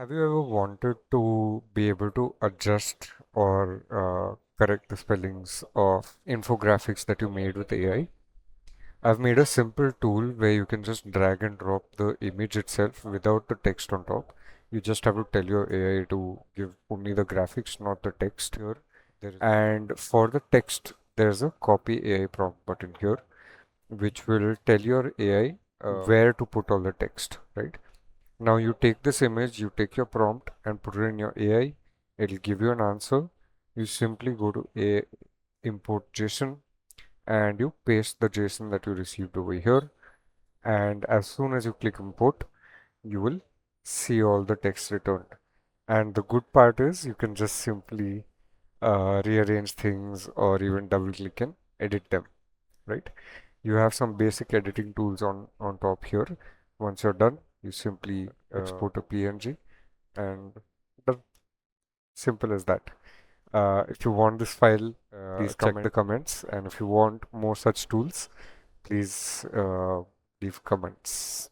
Have you ever wanted to be able to adjust or correct the spellings of infographics that you made with AI? I've made a simple tool where you can just drag and drop the image itself without the text on top. You just have to tell your AI to give only the graphics, not the text here. And for the text, there's a copy AI prompt button here, which will tell your AI where to put all the text, right? Now you take this image, you take your prompt and put it in your AI. It'll give you an answer. You simply go to import JSON and you paste the JSON that you received over here. And as soon as you click import, you will see all the text returned. And the good part is you can just simply rearrange things or even double click and edit them, right? You have some basic editing tools on top here. Once you're done, you simply export a PNG and done. Simple as that. If you want this file, please check the comments, and if you want more such tools, please leave comments.